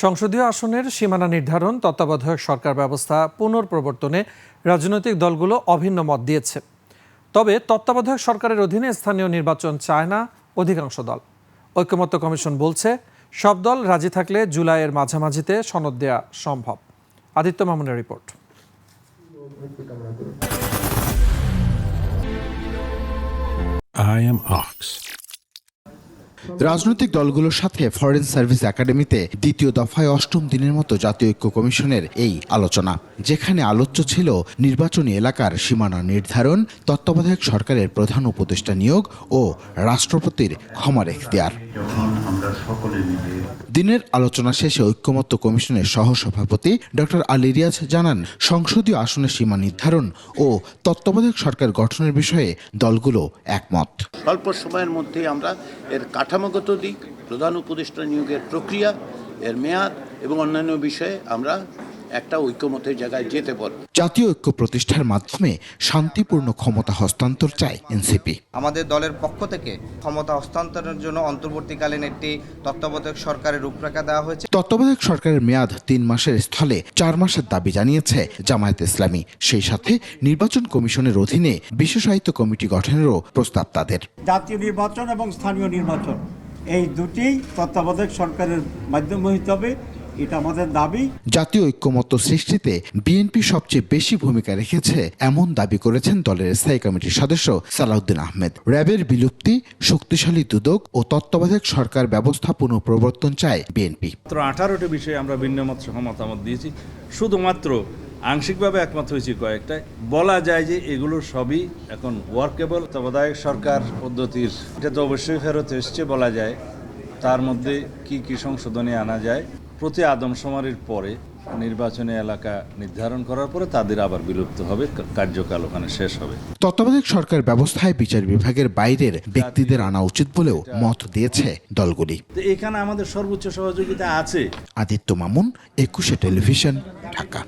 সংসদীয় আসনের সীমানা নির্ধারণ, তত্ত্বাবধায়ক সরকার ব্যবস্থা পুনর্প্রবর্তনে রাজনৈতিক দলগুলো অভিন্ন মত দিয়েছে। তবে তত্ত্বাবধায়ক সরকারের অধীনে স্থানীয় নির্বাচন চায় না অধিকাংশ দল। ঐকমত্য কমিশন বলছে, সব দল রাজি থাকলে জুলাইয়ের মাঝামাঝিতে সনদ দেয়া সম্ভব। আদিত্য মামুনের রিপোর্ট। I am Ox. রাজনৈতিক দলগুলোর সাথে ফরেন সার্ভিস একাডেমিতে দ্বিতীয় দফায় অষ্টম দিনের মতো জাতীয় ঐক্য কমিশনের এই আলোচনা, যেখানে আলোচ্য ছিল নির্বাচনী এলাকার সীমানা নির্ধারণ, তত্ত্বাবধায়ক সরকারের প্রধান উপদেষ্টা নিয়োগ ও রাষ্ট্রপতির ক্ষমার এখতিয়ার। দিনের আলোচনা শেষে ঐক্যমত্য কমিশনের সহসভাপতি ডক্টর আলী রিয়াজ জানান, সংসদীয় আসনের সীমা নির্ধারণ ও তত্ত্বাবধায়ক সরকার গঠনের বিষয়ে দলগুলো একমত। স্বল্প সময়ের মধ্যে আমরা এর কাঠামোগত দিক, প্রধান উপদেষ্টা নিয়োগের প্রক্রিয়া, এর মেয়াদ এবং অন্যান্য বিষয়ে আমরা একটা ঐক্যমতের জায়গায় যেতে পারব। জাতীয় ঐক্য প্রতিষ্ঠার মাধ্যমে শান্তিপূর্ণ ক্ষমতা হস্তান্তর চায় এনসিপি। আমাদের দলের পক্ষ থেকে ক্ষমতা হস্তান্তরের জন্য অন্তর্বর্তীকালীন একটি তত্ত্বাবধায়ক সরকারের রূপরেখা দেওয়া হয়েছে। তত্ত্বাবধায়ক সরকারের মেয়াদ 3 মাসের স্থলে 4 মাসের দাবি জানিয়েছে জামায়াতে ইসলামী। সেই সাথে নির্বাচন কমিশনের অধীনে বিশেষায়িত কমিটি গঠনেরও প্রস্তাব তাদের। জাতীয় নির্বাচন এবং স্থানীয় নির্বাচন এই দুটি তত্ত্বাবধায়ক সরকারের মাধ্যমে হতে হবে, এটা আমাদের দাবি। জাতীয় ঐক্যমত্য সৃষ্টিতে বিএনপি সবচেয়ে বেশি ভূমিকা রেখেছে এমন দাবি করেছেন দলের স্থায়ী কমিটির সদস্য সালাউদ্দিন আহমেদ। র্যাবের বিলুপ্তি, শক্তিশালী দুদক ও তত্ত্বাবধায়ক সরকার ব্যবস্থা পুনঃপ্রবর্তন চায় বিএনপি। 18টি বিষয়ে আমরা ভিন্নমত সহ মতামত দিয়েছি, শুধুমাত্র আংশিকভাবে একমত হয়েছি কয়েকটায়। বলা যায় যে এগুলো সবই এখন ওয়ার্কেবল। তত্ত্বাবধায়ক সরকার পদ্ধতির এটা তো অবশ্যই ফেরত এসছে বলা যায়। তার মধ্যে কি কি সংশোধনী আনা যায়, প্রতি আদমশুমারির পরে নির্বাচনী এলাকা নির্ধারণ করার পরে তাদের আবার বিলুপ্ত হবে, কার্যকাল ওখানে শেষ হবে। তত্ত্বাবধায়ক সরকার ব্যবস্থায় বিচার বিভাগের বাইরের ব্যক্তিদের আনা উচিত বলেও মত দিয়েছে দলগুলি। এখানে আমাদের সর্বোচ্চ সহযোগিতা আছে। আদিত্য মামুন, 21 টেলিভিশন, ঢাকা।